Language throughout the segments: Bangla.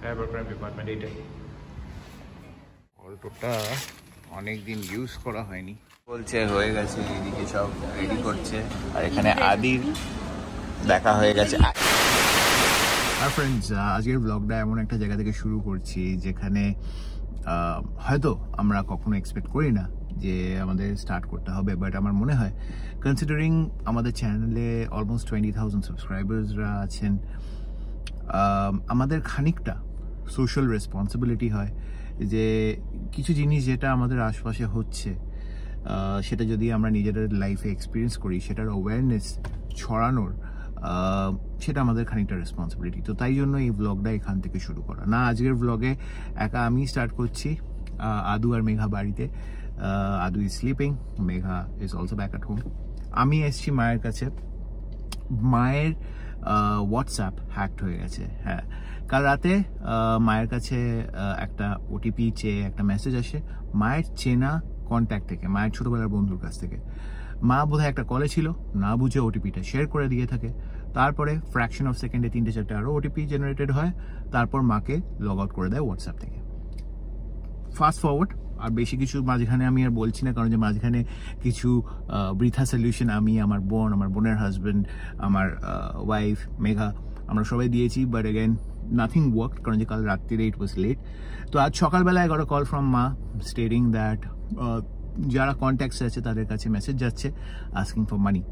সাইবার ক্রাইম ডিপার্টমেন্ট এটাই। অল্পটা অনেক দিন ইউজ করা হয়নি, বলছে হয়ে গেছে, এদিকে সব রেডি করছে, আর এখানে আদির দেখা হয়ে গেছে। আর ফ্রেন্ডস, আজকের ব্লগটা এমন একটা জায়গা থেকে শুরু করছি যেখানে হয়তো আমরা কখনো এক্সপেক্ট করি না যে আমাদের স্টার্ট করতে হবে, বাট আমার মনে হয় কনসিডারিং আমাদের চ্যানেলে অলমোস্ট 20,000 সাবস্ক্রাইবার্সরা আছেন, আমাদের খানিকটা সোশ্যাল রেসপন্সিবিলিটি হয় যে কিছু জিনিস যেটা আমাদের আশপাশে হচ্ছে সেটা যদি আমরা নিজেদের লাইফে এক্সপিরিয়েন্স করি, সেটার অ্যাওয়ারনেস ছড়ানোর সেটা আমাদের খানিকটা রেসপন্সিবিলিটি। তো তাই জন্য এই ব্লগটা এখান থেকে শুরু করা না। আজকের ব্লগে একা আমি স্টার্ট করছি, আদু আর মেঘা বাড়িতে। আদু is sleeping, Megha is also back at home. আমি এসছি মায়ের কাছে। মায়ের হোয়াটসঅ্যাপ হ্যাকড হয়ে গেছে। হ্যাঁ, কাল রাতে মায়ের কাছে একটা ওটিপি চেয়ে একটা মেসেজ আসে মায়ের চেনা কন্ট্যাক্ট থেকে, মায়ের ছোটবেলার বন্ধুর কাছ থেকে। মা বোধহয় একটা কলে ছিল, না বুঝে ওটিপিটা শেয়ার করে দিয়ে থাকে। তারপরে ফ্র্যাকশন অফ সেকেন্ডে 3-4 আরও ওটিপি জেনারেটেড হয়। তারপর মাকে লগ আউট করে দেয় হোয়াটসঅ্যাপ থেকে। ফাস্ট ফরওয়ার্ড, আর বেশি কিছু মাঝখানে আমি আর বলছি না, কারণ যে মাঝখানে কিছু বৃথা সলিউশন আমি, আমার বোন, আমার বোনের হাজব্যান্ড, আমার ওয়াইফ মেঘা, আমরা সবাই দিয়েছি, বাট অ্যাগেন নাথিং ওয়ার্ক, কারণ যে কাল রাত্রিরে ইট ওয়াজ লেট। তো আজ সকালবেলায় গট আ কল ফ্রম মা স্টেটিং দ্যাট যারা কন্ট্যাক্টস আছে তাদের কাছে মেসেজ যাচ্ছে আস্কিং ফর মানি।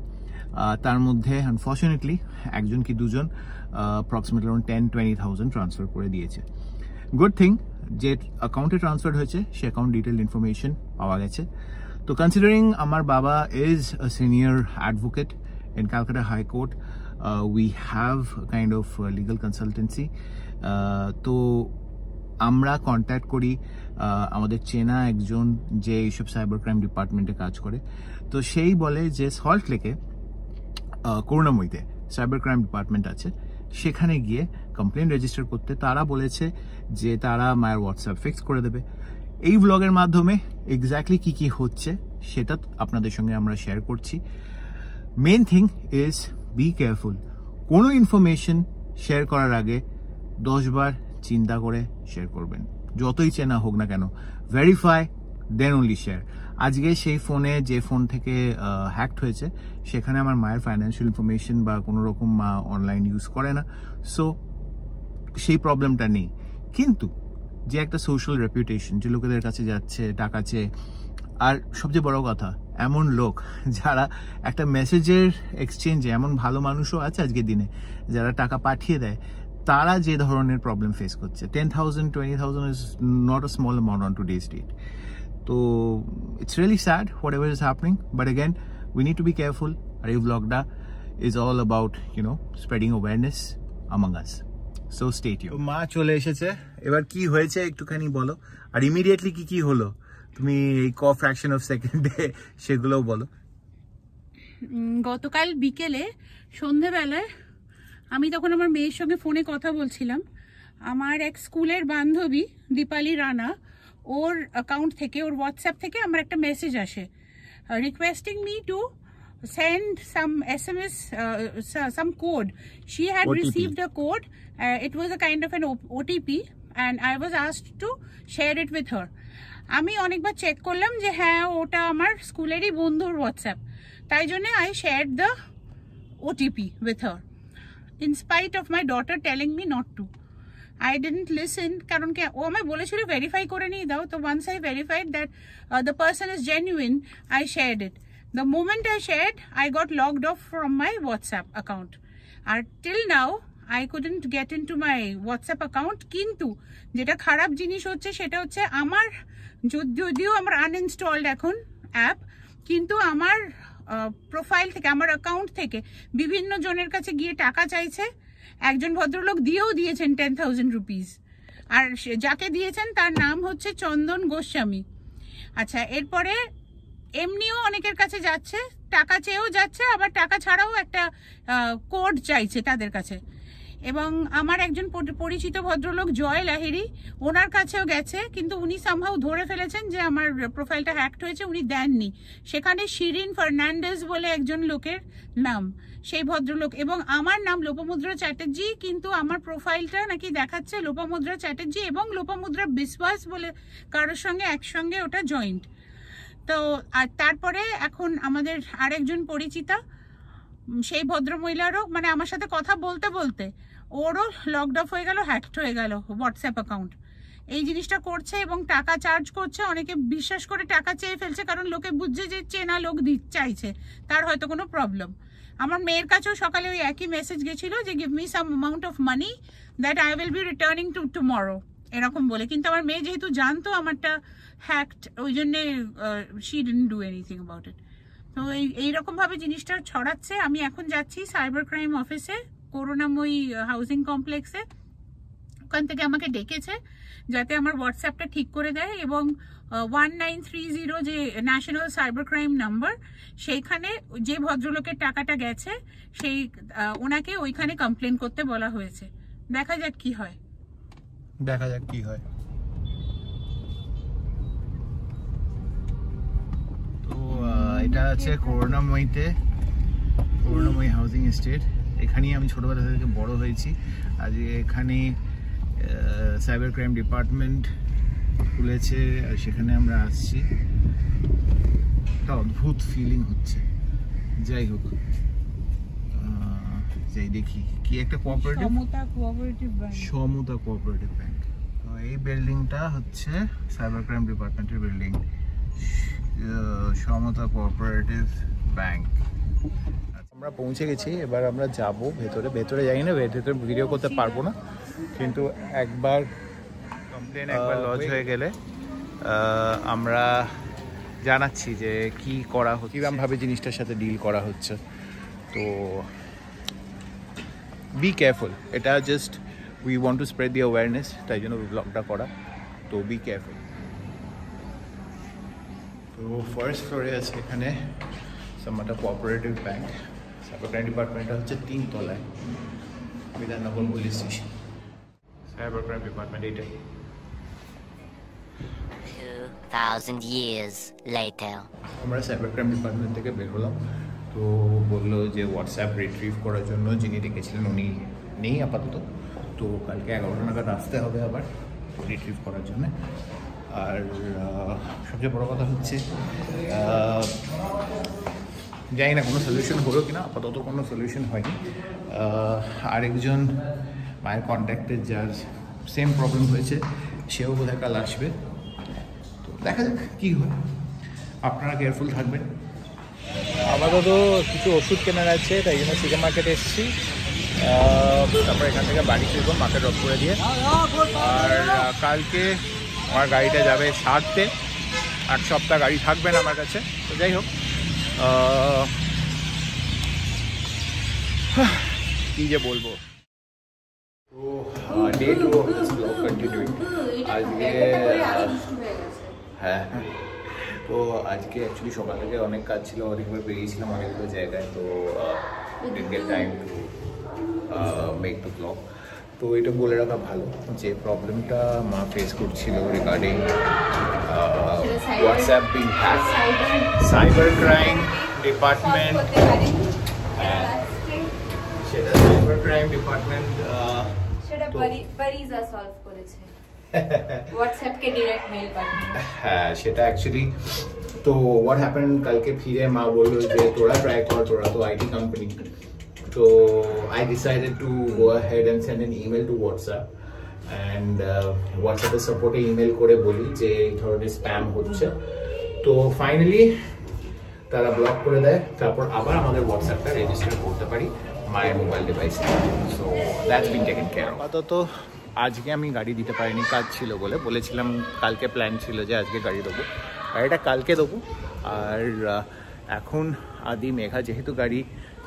তার মধ্যে আনফর্চুনেটলি একজন কি দুজন অ্যাপ্রক্সিমেটলি অ্যারাউন্ড 10-20,000 ট্রান্সফার করে দিয়েছে। গুড থিং, যে অ্যাকাউন্টে ট্রান্সফার হয়েছে সে অ্যাকাউন্ট ডিটেল ইনফরমেশন পাওয়া গেছে। তো কনসিডারিং আমার বাবা is a senior advocate in Calcutta high court, we have kind of legal consultancy. তো আমরা কন্ট্যাক্ট করি আমাদের চেনা একজন যে এইসব সাইবার ক্রাইম ডিপার্টমেন্টে কাজ করে। তো সেই বলে যে সল্ট লেকে করুণাময়ীতে সাইবার ক্রাইম ডিপার্টমেন্ট আছে, সেখানে গিয়ে কমপ্লেন রেজিস্টার করতে। তারা বলেছে যে তারা মায়ের হোয়াটসঅ্যাপ ফিক্স করে দেবে। এই ব্লগের মাধ্যমে এক্স্যাক্টলি কি কি হচ্ছে সেটা আপনাদের সঙ্গে আমরা শেয়ার করছি। Main thing is be careful. কোনো ইনফরমেশন শেয়ার করার আগে 10 বার চিন্তা করে শেয়ার করবেন, যতই চেনা হোক না কেন। Verify then only share. আজকে সেই ফোনে, যে ফোন থেকে হ্যাকড হয়েছে, সেখানে আমার মায়ের ফাইন্যান্সিয়াল ইনফরমেশন বা কোনো রকম মা অনলাইন ইউজ করে না, সো সেই প্রবলেমটা নেই। কিন্তু যে একটা সোশ্যাল রেপুটেশন, যে লোকেদের কাছে যাচ্ছে টাকা চেয়ে, আর সবচেয়ে বড় কথা এমন লোক যারা একটা মেসেজের এক্সচেঞ্জে, এমন ভালো মানুষও আছে আজকের দিনে যারা টাকা পাঠিয়ে দেয়, তারা যে ধরনের প্রবলেম ফেস করছে। 10,000-20,000 is not a small amount on today's date. তো it's really sad whatever is happening, but again we need to be careful. আর এই ব্লগটা is all about spreading awareness among us. So stay tuned. মা চলে এসেছে, এবার কি হয়েছে একটুখানি বলো, আর ইমিডিয়েটলি কি কি হলো তুমি এই ফ্র্যাকশন অফ সেকেন্ডে সেগুলোও বলো। গতকাল বিকেলে সন্ধেবেলায় আমি তখন আমার মেয়ের সঙ্গে ফোনে কথা বলছিলাম। আমার এক স্কুলের বান্ধবী দীপালি রানা, ওর অ্যাকাউন্ট থেকে, ওর হোয়াটসঅ্যাপ থেকে আমার একটা মেসেজ আসে requesting me two send some SMS, some code. She had OTP. Received a code. It was a kind of an OTP, and I was asked to share it with her. আমি অনেকবার চেক করলাম যে হ্যাঁ ওটা আমার স্কুলেরই বন্ধুর হোয়াটসঅ্যাপ, তাই জন্য I shared the OTP with her in spite of my daughter telling me not to. I didn't listen, কারণ কি ও আমায় বলেছিল ভেরিফাই করে নিয়ে দাও। তো once I verified that the person is genuine, I shared it. The moment I shared, I got logged off from my WhatsApp account. Till now, I couldn't get into my WhatsApp account. কিন্তু যেটা খারাপ জিনিস হচ্ছে সেটা হচ্ছে আমার, যদিও আমার আনইনস্টলড এখন অ্যাপ, কিন্তু আমার প্রোফাইল থেকে, আমার অ্যাকাউন্ট থেকে বিভিন্ন জনের কাছে গিয়ে টাকা চাইছে। একজন ভদ্রলোক দিয়েও দিয়েছেন 10,000 রুপিস, আর যাকে দিয়েছেন তার নাম হচ্ছে চন্দন গোস্বামী। আচ্ছা, এরপরে এমনিও অনেকের কাছে যাচ্ছে, টাকা চেয়েও যাচ্ছে, আবার টাকা ছাড়াও একটা কোড চাইছে তাদের কাছে। এবং আমার একজন পরিচিত ভদ্রলোক জয় লাহিড়ী, ওনার কাছেও গেছে, কিন্তু উনি সামহাউ ধরে ফেলেছেন যে আমার প্রোফাইলটা হ্যাকড হয়েছে, উনি দেননি। সেখানে শিরিন ফার্নান্ডেজ বলে একজন লোকের নাম, সেই ভদ্রলোক, এবং আমার নাম লোপামুদ্রা চ্যাটার্জি, কিন্তু আমার প্রোফাইলটা নাকি দেখাচ্ছে লোপামুদ্রা চ্যাটার্জি এবং লোপামুদ্রা বিশ্বাস বলে কারোর সঙ্গে একসঙ্গে ওটা জয়েন্ট। তো আর তারপরে এখন আমাদের আরেকজন পরিচিতা, সেই ভদ্রমহিলারও মানে আমার সাথে কথা বলতে বলতে ওরও লকড অফ হয়ে গেল, হ্যাকড হয়ে গেল হোয়াটসঅ্যাপ অ্যাকাউন্ট। এই জিনিসটা করছে এবং টাকা চার্জ করছে, অনেকে বিশ্বাস করে টাকা চেয়ে ফেলছে, কারণ লোকে বুঝছে যে চেনা লোক চাইছে, তার হয়তো কোনো প্রবলেম। আমার মেয়ের কাছেও সকালে ওই একই মেসেজ গেছিল যে give me some amount of money that I will be returning tomorrow, এরকম বলে। কিন্তু আমার মেয়ে যেহেতু জানতো আমারটা হ্যাকড, ওই জন্যে she didn't do anything about it. তো এইরকমভাবে জিনিসটা ছড়াচ্ছে। আমি এখন যাচ্ছি সাইবার ক্রাইম অফিসে, করুণাময়ী হাউজিং কমপ্লেক্সে। ওখান থেকে আমাকে ডেকেছে যাতে আমার হোয়াটসঅ্যাপটা ঠিক করে দেয়, এবং 1930 যে ন্যাশনাল সাইবার ক্রাইম নাম্বার, সেইখানে যে ভদ্রলোকের টাকাটা গেছে সেই ওনাকে ওইখানে কমপ্লেন করতে বলা হয়েছে। দেখা যাক কি হয়, দেখা যাক কি হয়। তো এটা আছে করুণাময়ী হাউজিং এস্টেট। এখানেই আমি ছোটবেলা থেকে বড় হয়েছি। আজ এখানে সাইবার ক্রাইম ডিপার্টমেন্ট খুলেছে, আর সেখানে আমরা আসছি। একটা অদ্ভুত ফিলিং হচ্ছে। যাই হোক, যাই দেখি কি একটা সমতা কোঅপারেটিভ ব্যাংক। তো এই বিল্ডিংটা হচ্ছে সাইবার ক্রাইম ডিপার্টমেন্টের বিল্ডিং, সমতা কোঅপারেটিভ ব্যাংক। আমরা পৌঁছে গেছি, এবার আমরা যাব ভেতরে যাই না, ভেতরে ভিডিও করতে পারবো না, কিন্তু একবার কমপ্লেন লজ হয়ে গেলে আমরা জানাচ্ছি যে কি করা হচ্ছে, কিরকমভাবে জিনিসটার সাথে ডিল করা হচ্ছে। তো বি কেয়ারফুল, এটা just we want to spread the awareness, তাই জন্য ব্লগটা করা। তো বি কেয়ারফুল। তো ফার্স্ট ফ্লোরে আছে এখানে সমতা কোঅপারেটিভ ব্যাংক। সাইবার ক্রাইম ডিপার্টমেন্টটা হচ্ছে 3 তলায়, Bidhannagar police station. Cyber crime department এটাই। 2000 years later. আমরা সাইবার ক্রাইম ডিপার্টমেন্ট থেকে বের হলাম। তো বললো যে হোয়াটসঅ্যাপ রিট্রিভ করার জন্য যিনি ডেকেছিলেন উনি নেই আপাতত, তো কালকে 11টা নাগাদ আসতে হবে আবার রিট্রিভ করার জন্য। আর সবচেয়ে বড় কথা হচ্ছে জানি না কোনো সলিউশন হলো কিনা, আপাতত কোনো সলিউশন হয়নি। আরেকজন মায়ের কন্ট্যাক্টে যার সেম প্রবলেম হয়েছে সেও বোধহয় কাল আসবে। তো দেখা যাক কী হয়, আপনারা কেয়ারফুল থাকবেন। আপাতত কিছু ওষুধ কেনার আছে, তাই জন্য সুপার মার্কেটে এসেছি। তারপর এখান থেকে বাড়ি ফিরবো মাকে ড্রপ করে দিয়ে। আর কালকে আমার গাড়িটা যাবে সারতে, 8 সপ্তাহ গাড়ি থাকবে না আমার কাছে। তো যাই হোক, কি যে বলবো। তো day 2 of this blog continuing. আজকে হ্যাঁ, তো আজকে অ্যাকচুয়ালি সকাল থেকে অনেক কাজ ছিল, অনেকবার বেরিয়েছিলাম অনেকগুলো জায়গায়, তো didn't get time to make the vlog। তো এটা বলে রাখা ভালো যে প্রবলেমটা মা ফেস করছিল regarding WhatsApp being hack, cyber crime department, সেটা সাইবার ক্রাইম ডিপার্টমেন্ট সেটা পারিজা সলভ করেছে, হোয়াটসঅ্যাপ কে ডাইরেক্ট মেল পাঠিয়ে। হ্যাঁ, সেটা অ্যাকচুয়ালি তো হোয়াট হ্যাপেন্ড, কালকে ফিরে মা বললো যে তোরা ট্রাই কর, তোরা তো আইটি কোম্পানি। তো I decided to go ahead and send an email to WhatsApp, and WhatsApp এর সাপোর্টে ইমেল করে বলি যে এই ধরনের স্প্যাম হচ্ছে। তো ফাইনালি তারা ব্লক করে দেয়, তারপর আবার আমাদের হোয়াটসঅ্যাপটা রেজিস্টার করতে পারি মায়ের মোবাইল ডিভাইসে। So that's been taken care of. আপাতত আজকে আমি গাড়ি দিতে পারিনি, কাজ ছিল বলে। বলেছিলাম কালকে প্ল্যান ছিল যে আজকে গাড়ি দেবো, গাড়িটা কালকে দেবো। আর এখন আদি মেঘা যেহেতু গাড়ি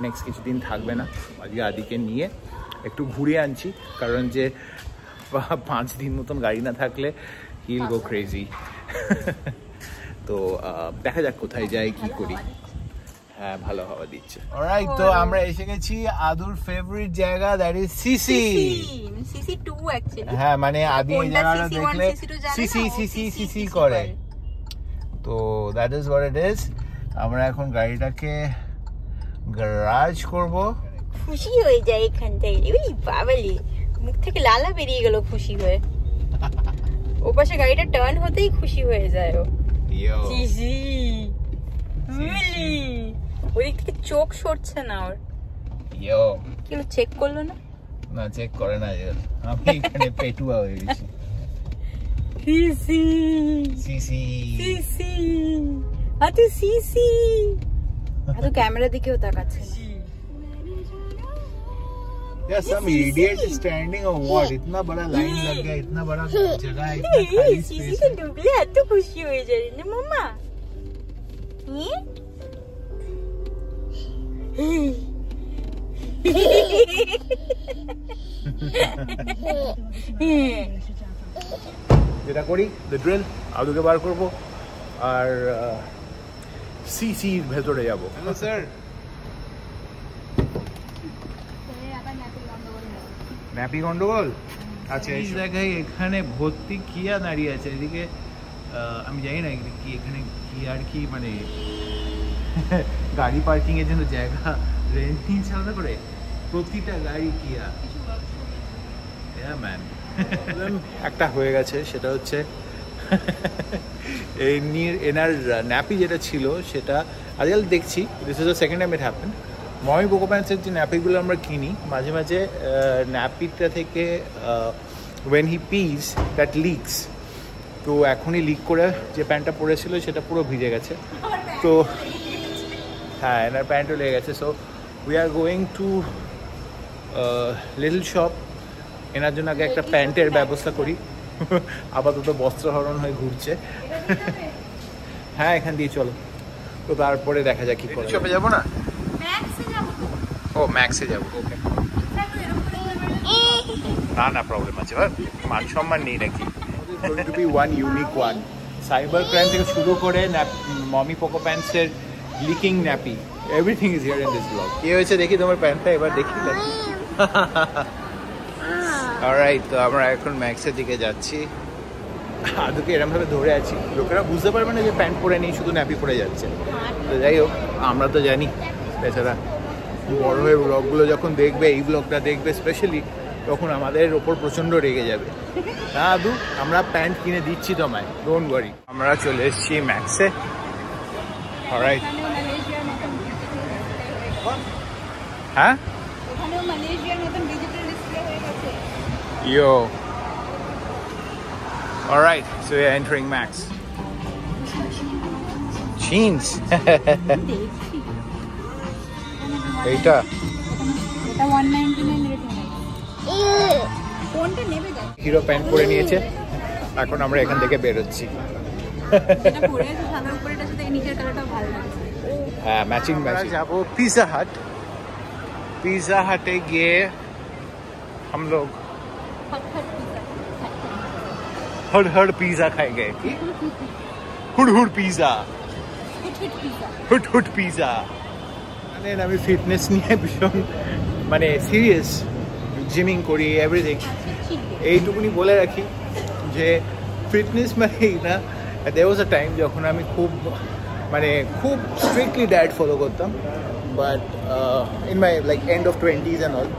নেক্সট কিছুদিন থাকবে না, আজকে আদিকে নিয়ে একটু ঘুরে আনছি, কারণ যে 5 দিন মতন গাড়ি না থাকলে হিল গো ক্রেজি। তো দেখা যাক কোথায় যাই, কি করি। হ্যাঁ ভালো হাওয়া দিচ্ছে। অলরাইট, তো আমরা এসে গেছি আদুর ফেভারিট জায়গা, that is CC. CC 2 actually. হ্যাঁ মানে আদি এই জায়গাটা দেখলে সিসি সিসি সিসি করে, তো that is what it is. আমরা এখন গাড়িটাকে গ্যারাজ করব। খুশি হয়ে যায় এখান থেকে, ওই বাবালি মুখ থেকে লালা বেরিয়ে গেল খুশি হয়ে। ও পাশে গাড়িটা টার্ন হতেই খুশি হয়ে যায় ও। সিসি মিলি ওদিক থেকে চোখ সরছে না ওর। ইয়ো কি হলো, চেক করলো না? না চেক করে না, আমি এখানে পেটুয়া হয়ে গেছি। সিসি সিসি সিসি আতু সিসি আতু ক্যামেরা দিকেও তাকাচ্ছে না। Yeah, some idiot is standing or what? इतना बड़ा लाइन लग गया, इतना बड़ा जगह, इतना खाली सीसी स्पेस से है। डूबले এত খুশি হয়ে যায় না মামা। যেটা করি দ্য ড্রিল, আলুকে বার করবো আর সিসির ভেতরে যাবো। Hello sir. ন্যাপি গন্ডগোল? আচ্ছা এই জায়গায় এখানে ভর্তি কিয়া দাঁড়িয়ে আছে, এদিকে আমি জানি না কি এখানে কি আর কি মানে গাড়ি পার্কিং এর জন্য জায়গা রেন্ট নিয়েছে আলাদা করে, প্রতিটা গাড়ি কিয়া। ম্যান একটা হয়ে গেছে, সেটা হচ্ছে এনার ন্যাপি যেটা ছিল সেটা আজকাল দেখছি, this is the second time it happen. MamyPoko প্যান্টসের যে ন্যাপিগুলো আমরা কিনি মাঝে মাঝে ন্যাপিটা থেকে when he pees that leaks, তো এখনই লিক করে যে প্যান্টটা পরেছিল সেটা পুরো ভিজে গেছে, তো হ্যাঁ এনার প্যান্টও লেগে গেছে। So we are going to little shop, এনার জন্য আগে একটা প্যান্টের ব্যবস্থা করি। আপাতত বস্ত্রহরণ হয়ে ঘুরছে। হ্যাঁ এখান দিয়ে চলো, তো তারপরে দেখা যাক কি করে। শপে যাবো না? ও ম্যাক্সে যাবো, ওকে না না প্রবলেম আছে, মান সম্মান নেই নাকি। Going to be one unique one, cyber crime থেকে শুরু করে মমি পোকো প্যান্টসের leaking nappy, everything is here in this blog. কি হয়েছে দেখি তোমার প্যান্টটা এবার দেখি। অলরাইট, তো আমরা এখন ম্যাক্সের দিকে যাচ্ছি। আদুকে এরমভাবে ধরে আছি, লোকেরা বুঝতে পারবে না যে প্যান্ট পরে নেই, শুধু ন্যাপি পরে যাচ্ছে। তো যাই হোক, আমরা তো জানি বেচারা বড় হয়ে ব্লগগুলো যখন দেখবে, এই ব্লগটা দেখবে স্পেশালি, তখন আমাদের ওপর প্রচণ্ড রেগে যাবে। না আদু, আমরা প্যান্ট কিনে দিচ্ছি তোমায়, ডোন্ট ওয়ারি। আমরা চলে এসেছি ম্যাক্সে। অলরাইট, হ্যাঁ Yo. All right, so we're entering Max. Jeans. এইটা এটা 199 রেট হবে। কোনটা নেবে গো? হিরো প্যান্ট পরে নিয়েছে, এখন আমরা এখান থেকে বের হচ্ছি। এটা পরে আছে সাদা উপরেটার সাথে নিচের কালারটাও ভালো লাগছে। হ্যাঁ ম্যাচিং ম্যাচিং। যাবো পিৎজা হাট। पिज़्ज़ा हटे गए हम लोग, हड़ पिज़्ज़ा खाएंगे। हुड़ पिज़्ज़ा, हुट पिज़्ज़ा। মানে আমি ফিটনেস নিয়ে ভীষণ মানে সিরিয়াস, জিমিং করি, এভরিথিং। এইটুকুনি বলে রাখি যে ফিটনেস মানেই না, there was a time যখন আমি খুব strictly diet follow করতাম, but in my end of 20s and all,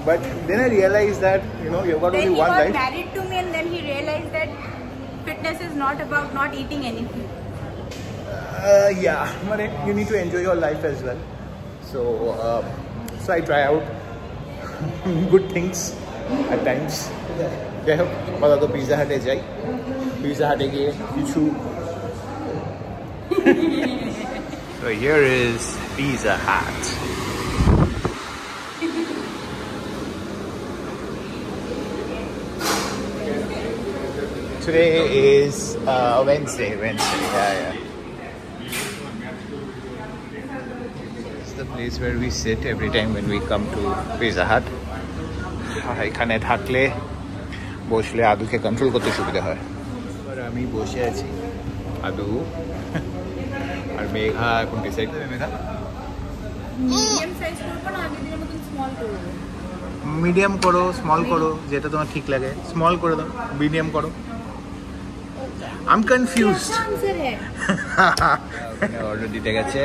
but then I realized that you've got only one life. Then he got married to me and then he realized that fitness is not about not eating anything. Yeah, you need to enjoy your life as well, so I try out good things at times. যাই হোক, আপাতত পিৎজা হাটে যাই, পিৎজা হাটে গিয়ে কিছু So here is Pizza Hut. Today is Wednesday. Yeah. It's the place where we sit every time when we come to Pizza Hut. এখানে থাকলে বসলে আদুকে কন্ট্রোল করতে সুবিধা হয়। এবার আমি বসে আছি, আদু আর মেঘা এখন ডিসাইড করবে। মেঘা মিডিয়াম সাইজ করবো না আগে দিনের মতন স্মল করবো? মিডিয়াম করো, স্মল করো, যেটা তোমার ঠিক লাগে। স্মল করে দাও, মিডিয়াম করো। I'm confused. অর্ডার দিতে গেছে,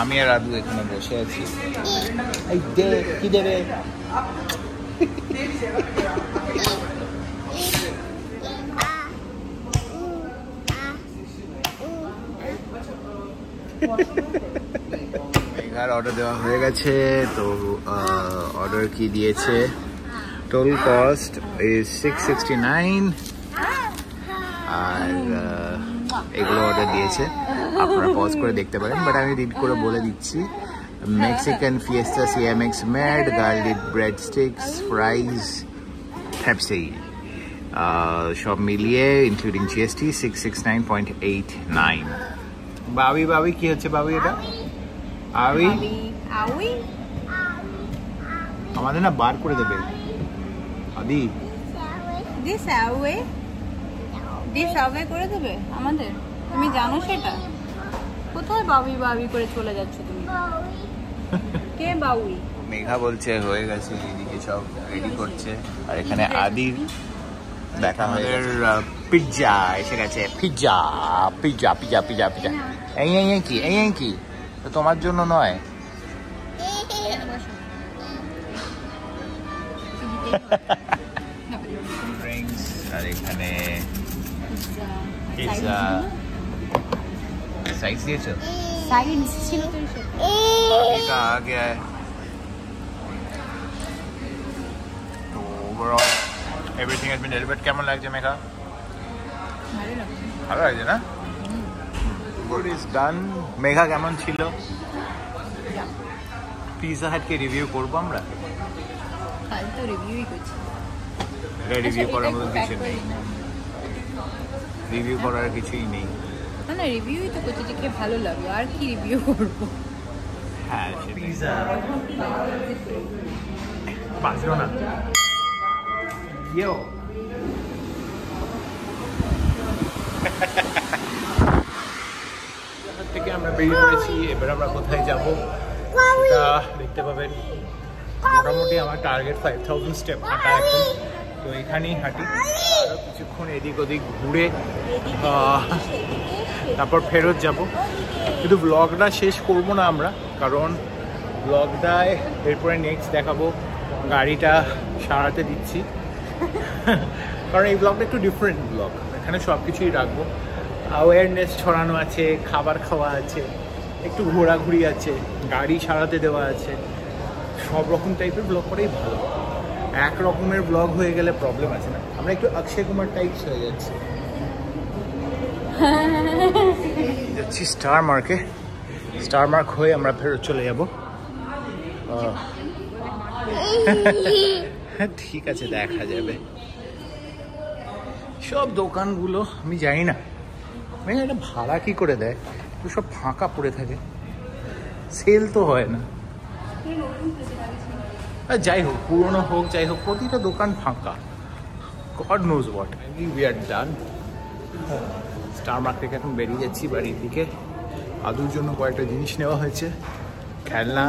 আমি আর আদু এখানে বসে আছি। এই দে, কি দেবে? মেঘার অর্ডার দেওয়া হয়ে গেছে। তো অর্ডার কি দিয়েছে? টোটাল কস্ট ইজ 669 আর এগুলো অর্ডার দিয়েছে। আপনারা পজ করে দেখতে পারেন, বাট আমি রিড করে বলে দিচ্ছি। Mexican Fiesta সিএমএক্স mad, garlic bread sticks, ফ্রাইজ, Pepsi, সব মিলিয়ে ইনক্লুডিং জিএসটি 669.89। বাবি বাবি কি হচ্ছে বাবি? এটা আবি আউই আমাদের না বার করে দেবে আদি। দিস আওয়ে করে দেবে আমাদের? তুমি জানো সেটা? কোথায় বাবি বাবি করে চলে যাচ্ছ তুমি? কে বাউই? মেঘা বলছে হয়ে গেছে, এদিকে সব রেডি করছে। আর এখানে আদির দেখা আমাদের পিৎজা এসে গেছে। Pizza pizza pizza pizza pizza. এই কি এই কি? তো তোমার জন্য নয়। ড্রিঙ্কস আর এখানে পিৎজা। সাইজ দিয়েছো? সাইড ছিল তো এটা আগে। তো overall everything has been delivered. কেমন লাগছে মেঘা? ভালো লাগছে না? Good is done. মেঘা কেমন ছিল? পিৎজা হাটকে রিভিউ করবো আমরা? কাল তো রিভিউই করছি। এটা রিভিউ করার মতো কিছু নেই, রিভিউ করার কিছুই নেই। না না রিভিউই তো করছি যে কে ভালো লাগলো, আর কি রিভিউ করবো? হ্যাঁ পিৎজা বার্সেলোনা ইয়ো। থেকে আমরা বেরিয়ে পড়েছি। এবার আমরা কোথায় যাব সেটা দেখতে পাবেন। মোটামুটি আমার টার্গেট 5000 স্টেপ হাঁটা এখন। তো এখানেই হাঁটি, আরও কিছুক্ষণ এদিক ওদিক ঘুরে তারপর ফেরত যাব। কিন্তু ব্লগটা শেষ করব না আমরা, কারণ ব্লগটায় এরপরে নেক্সট দেখাবো গাড়িটা সারাতে দিচ্ছি। কারণ এই ব্লগটা একটু ডিফারেন্ট ব্লগ, এখানে সব কিছুই রাখবো। অ্যাওয়ারনেস ছড়ানো আছে, খাবার খাওয়া আছে, একটু ঘোরাঘুরি আছে, গাড়ি সারাতে দেওয়া আছে, সব রকম টাইপের ব্লগ করেই ভালো। এক রকমের ব্লগ হয়ে গেলে প্রবলেম আছে না? আমরা একটু অক্ষয় কুমার টাইপস হয়ে যাচ্ছি। যাচ্ছি স্টার মার্কে। স্টার মার্ক হয়ে আমরা ফেরত চলে যাব। ঠিক আছে, দেখা যাবে। সব দোকানগুলো আমি জানি না এটা ভাড়া কি করে দেয়, তো সব ফাঁকা পড়ে থাকে, সেল তো হয় না। যাই হোক, পুরোনো হোক যাই হোক, প্রতিটা দোকান ফাঁকা। God knows what. We are done. Star mark থেকে এখন বেরিয়ে যাচ্ছি বাড়ির দিকে। আদুর জন্য কয়েকটা জিনিস নেওয়া হয়েছে, খেলনা।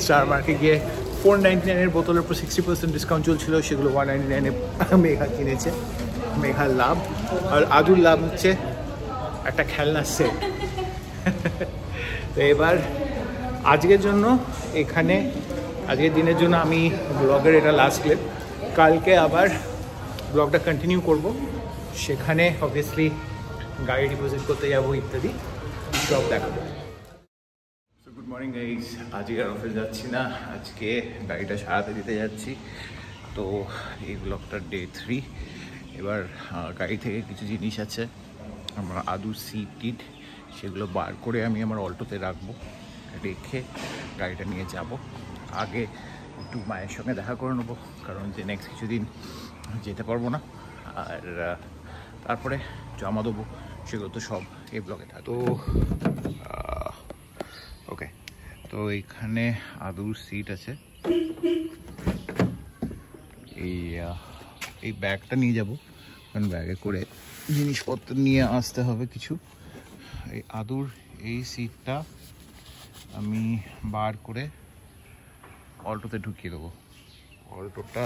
স্টার মার্কে গিয়ে 499 বোতলের উপর 60% ডিসকাউন্ট চলছিল, সেগুলো 199 মেঘা কিনেছে। মেঘার লাভ, আর আদুর লাভ হচ্ছে একটা খেলনা সেট। তো এবার আজকের জন্য এখানে, আজকের দিনের জন্য আমি ব্লগের এটা লাস্ট ক্লিপ। কালকে আবার ব্লগটা কন্টিনিউ করব, সেখানে অবভিয়াসলি গাড়ি ডিপোজিট করতে যাবো ইত্যাদি সব দেখাবো। গুড মর্নিং গাইস, আজকে আর অফিস যাচ্ছি না, আজকে গাড়িটা সারাতে দিতে যাচ্ছি। তো এই ব্লগটার ডে 3। এবার গাড়ি থেকে কিছু জিনিস আছে, আমার আদুর সিট টিট, সেগুলো বার করে আমি আমার অল্টোতে রাখবো, রেখে গাড়িটা নিয়ে যাব। আগে একটু মায়ের সঙ্গে দেখা করে নেবো, কারণ যে নেক্সট কিছুদিন যেতে পারবো না। আর তারপরে জমা দেবো, সেগুলো তো সব এই ব্লগে থাকে। তো ওকে, তো এইখানে আদুর সিট আছে। এই ব্যাগটা নিয়ে যাব, কারণ ব্যাগে করে জিনিসপত্র নিয়ে আসতে হবে কিছু। এই আদুর এই সিটটা আমি বার করে অল্টোতে ঢুকিয়ে দেবো। অল্টোটা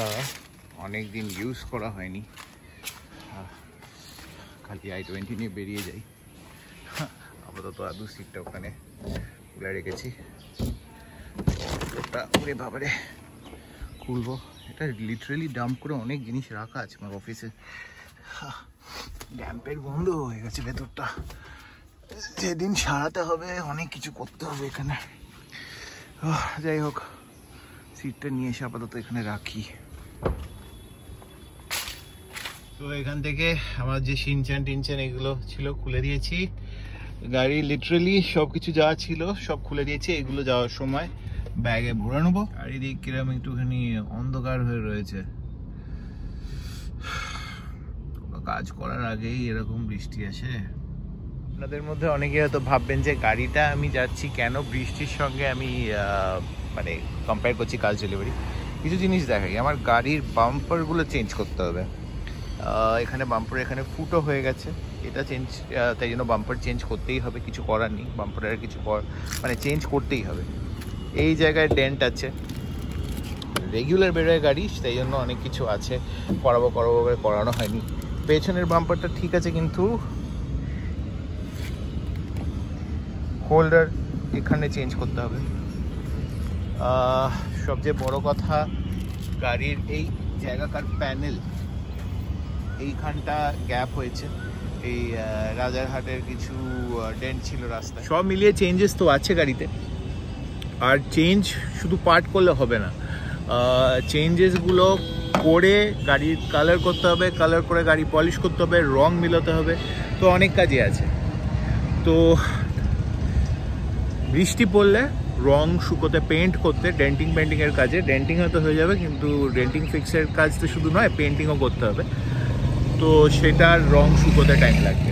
অনেক দিন ইউজ করা হয়নি, খালি i20 নিয়ে বেরিয়ে যাই। আপাতত আদুর সিটটা ওখানে খুলে রেখেছি। অল্টোটা ওরে বাবারে খুলবো। এটা লিটারেলি ডাম্প করে অনেক জিনিস রাখা আছে আমার অফিসে। ড্যাম্পের বন্ধ হয়ে গেছে ভেতরটা, যেদিন সারাতে হবে অনেক কিছু করতে হবে এখানে। যাই হোক, সিটটা নিয়ে এসে আপাতত এখানে রাখি। তো এখান থেকে আমার যে সিনচ্যান টিনচ্যান এগুলো ছিল খুলে দিয়েছি। গাড়ি লিটারেলি সবকিছু যা ছিল সব খুলে দিয়েছি। এগুলো যাওয়ার সময় ব্যাগে ভরে নেবো। আর এদিক কিরম একটুখানি অন্ধকার হয়ে রয়েছে, কাজ করার আগেই এরকম বৃষ্টি আসে। আপনাদের মধ্যে অনেকে হয়তো ভাববেন যে গাড়িটা আমি যাচ্ছি কেন বৃষ্টির সঙ্গে আমি মানে কম্পেয়ার করছি কাজ ডেলিভারি। কিছু জিনিস দেখাই, আমার গাড়ির বাম্পারগুলো চেঞ্জ করতে হবে। এখানে বাম্পার এখানে ফুটো হয়ে গেছে, এটা চেঞ্জ, তাই জন্য বাম্পার চেঞ্জ করতেই হবে, কিছু করার নেই। বাম্পারের কিছু মানে চেঞ্জ করতেই হবে। এই জায়গায় ডেন্ট আছে, রেগুলার বেরোয় গাড়ি, তাই জন্য অনেক কিছু আছে, করাবো করে করানো হয়নি। পেছনের বাম্পারটা ঠিক আছে, কিন্তু হোল্ডার এখানে চেঞ্জ করতে হবে। সবচেয়ে বড় কথা, গাড়ির এই জায়গাকার প্যানেল এইখানটা গ্যাপ হয়েছে। এই রাজারহাটের কিছু ডেন্ট ছিল রাস্তায়। সব মিলিয়ে চেঞ্জেস তো আছে গাড়িতে, আর চেঞ্জ শুধু পার্ট করলে হবে না, চেঞ্জেসগুলো করে গাড়ির কালার করতে হবে, কালার করে গাড়ি পলিশ করতে হবে, রং মিলাতে হবে, তো অনেক কাজই আছে। তো বৃষ্টি পড়লে রং শুকোতে, পেন্ট করতে, পেন্টিংয়ের কাজে, ডেন্টিং হয়তো হয়ে যাবে, কিন্তু ডেন্টিং ফিক্সের কাজ তো শুধু নয়, পেন্টিংও করতে হবে। তো সেটার রং শুকোতে টাইম লাগবে।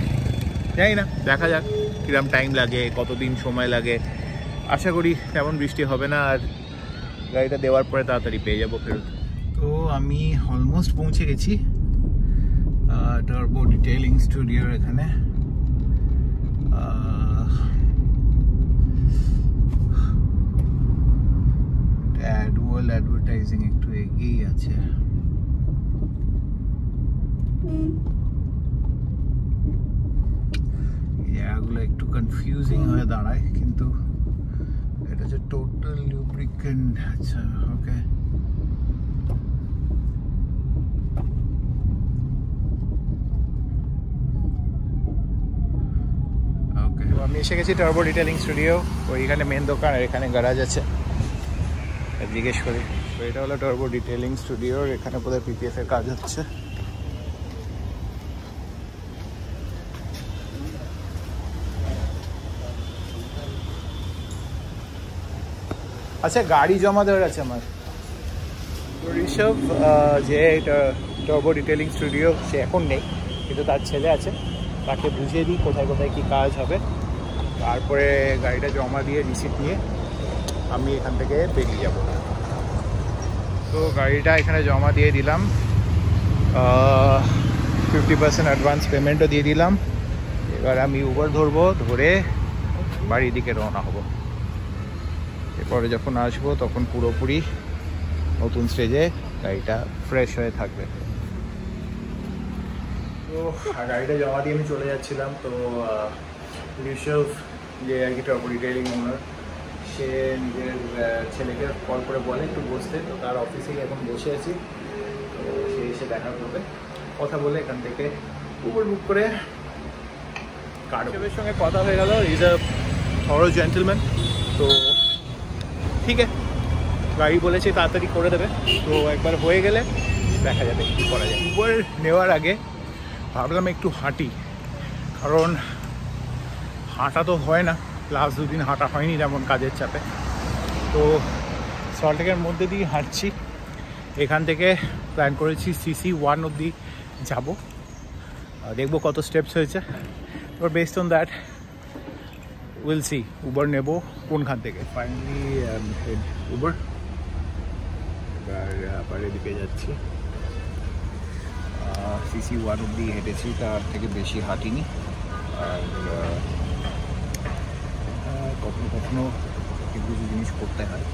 জানি না, দেখা যাক কিরম টাইম লাগে, কতদিন সময় লাগে। আশা করি তেমন বৃষ্টি হবে না, আর গাড়িটা দেওয়ার পরে তাড়াতাড়ি পেয়ে যাবো ফেরত। তো আমি অলমোস্ট পৌঁছে গেছি টার্বো ডিটেইলিং স্টুডিওর এখানে। অ্যাডওয়ার্ল্ড অ্যাডভার্টাইজিং একটু এগিয়েই আছে। জায়গাগুলো একটু কনফিউজিং হয়ে দাঁড়ায়, কিন্তু এটা হচ্ছে টোটাল লুব্রিকেন্ট। আচ্ছা, ওকে। আমি এসে গেছি টার্বো ডিটেইলিং স্টুডিও। ওইখানে মেন দোকান, আর এখানে গ্যারাজ আছে, জিজ্ঞেস করি। তো এটা হলো টার্বো ডিটেইলিং স্টুডিওর, এখানে বোধহয় পিপিএফ এর কাজ হচ্ছে। আচ্ছা, গাড়ি জমা দেওয়ার আছে আমার। তো ঋষভ, যে টার্বো ডিটেইলিং স্টুডিও, সে এখন নেই, কিন্তু তার ছেলে আছে, তাকে বুঝিয়ে দিই কোথায় কোথায় কী কাজ হবে। তারপরে গাড়িটা জমা দিয়ে রিসিপ্ট নিয়ে আমি এখান থেকে বেরিয়ে যাব। তো গাড়িটা এখানে জমা দিয়ে দিলাম, 50% অ্যাডভান্স পেমেন্টও দিয়ে দিলাম। এবার আমি উবার ধরবো, ধরে বাড়ির দিকে রওনা হব। এরপরে যখন আসবো তখন পুরোপুরি নতুন স্টেজে গাড়িটা ফ্রেশ হয়ে থাকবে। তো গাড়িটা জমা দিয়ে আমি চলে যাচ্ছিলাম। তো ঋষভ, যে আর কি টার্বো ডিটেইলিং ওনার, সে নিজের ছেলেকে কল করে বলে একটু বসতে। তো তার অফিসেই এখন বসে আছি। তো সে এসে দেখা করবে, কথা বলে এখান থেকে উবার বুক করে ঋষভের সঙ্গে কথা হয়ে গেল। Is a thorough gentleman. তো ঠিক আছে, গাড়ি বলেছে তাড়াতাড়ি করে দেবে। তো একবার হয়ে গেলে দেখা যাবে কী করা যায়। উবার নেওয়ার আগে ভাবলাম একটু হাঁটি, কারণ হাঁটা তো হয় না, লাস্ট দুদিন হাঁটা হয়নি যেমন কাজের চাপে। তো সল্টলেকের মধ্যে দিয়ে হাঁটছি। এখান থেকে প্ল্যান করেছি CC1 অবধি যাব, দেখবো কত স্টেপস হয়েছে। তো based on that will see Uber নেব কোনখান থেকে। ফাইনালি উবার, এবার বাড়ির দিকে যাচ্ছি। CC1 অবধি হেঁটেছি, তার থেকে বেশি হাঁটিনি। আর কখনো কখনো কিছু কিছু জিনিস করতে হয়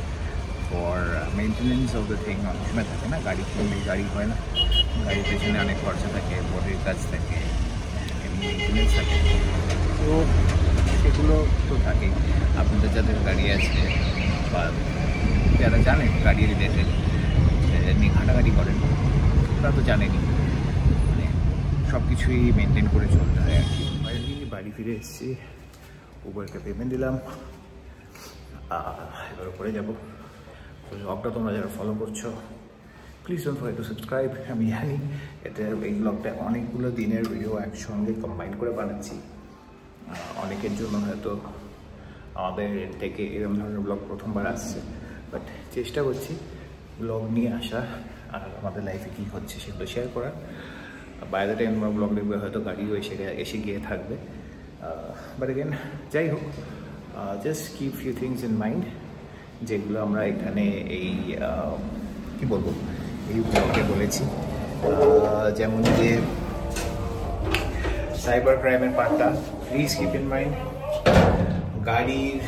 for maintenance of the thing. অনেক সময় থাকে না, গাড়ি কিনলেই গাড়ি হয় না, গাড়ির পেছনে অনেক খরচা থাকে, বডির কাজ থাকে, এমনি মেনটেনেন্স থাকে, তো সেগুলো তো থাকেই। আপনাদের যাদের গাড়ি আছে বা যারা জানেন গাড়ি রিলেটেড নিয়ে ঘাটাঘাটি করেন তারা তো জানেনই, মানে সব কিছুই মেনটেন করে চলতে হয় আর কি। ফাইনালি বাড়ি ফিরে এসেছি, উবারকে পেমেন্ট দিলাম, এবার উপরে যাবো। ব্লগটা তোমরা যারা ফলো করছো please don't forget to subscribe. আমি জানি এতে এই ব্লগটা অনেকগুলো দিনের ভিডিও একসঙ্গে কম্বাইন করে বানাচ্ছি, অনেকের জন্য হয়তো আমাদের থেকে এরকম ধরনের ব্লগ প্রথমবার আসছে, বাট চেষ্টা করছি ব্লগ নিয়ে আসা আর আমাদের লাইফে কী হচ্ছে সেগুলো শেয়ার করার। বাইরে টাইম আমরা ব্লগ দেখবে হয়তো গাড়িও এসে গিয়ে থাকবে, বাট এগেন যাই হোক, just keep few things in mind যেগুলো আমরা এখানে এই কী বলবো এই ব্লগে বলেছি, যেমন যে সাইবার ক্রাইমের পার্টটা প্লিজ কিপ ইন মাইন্ড। গাড়ির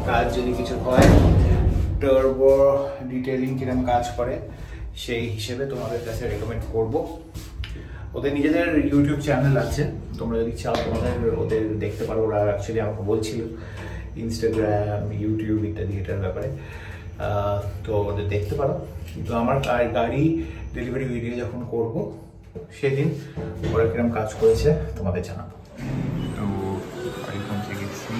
কাজ যদি কিছু হয়, টার্বো ডিটেইলিং কিরকম কাজ করে সেই হিসেবে তোমাদের কাছে রেকমেন্ড করব। ওদের নিজেদের ইউটিউব চ্যানেল আছে, তোমরা যদি চাও তোমাদের ওদের দেখতে পারো। ওরা অ্যাকচুয়ালি আমাকে বলছিল ইনস্টাগ্রাম, ইউটিউব ইত্যাদি এটার ব্যাপারে, তো ওদের দেখতে পারো। কিন্তু আমার গাড়ি ডেলিভারি ভিডিও যখন করব সেদিন ওরা কিরকম কাজ করেছে তোমাদের জানাবো। তো বাড়ি পৌঁছে গেছি।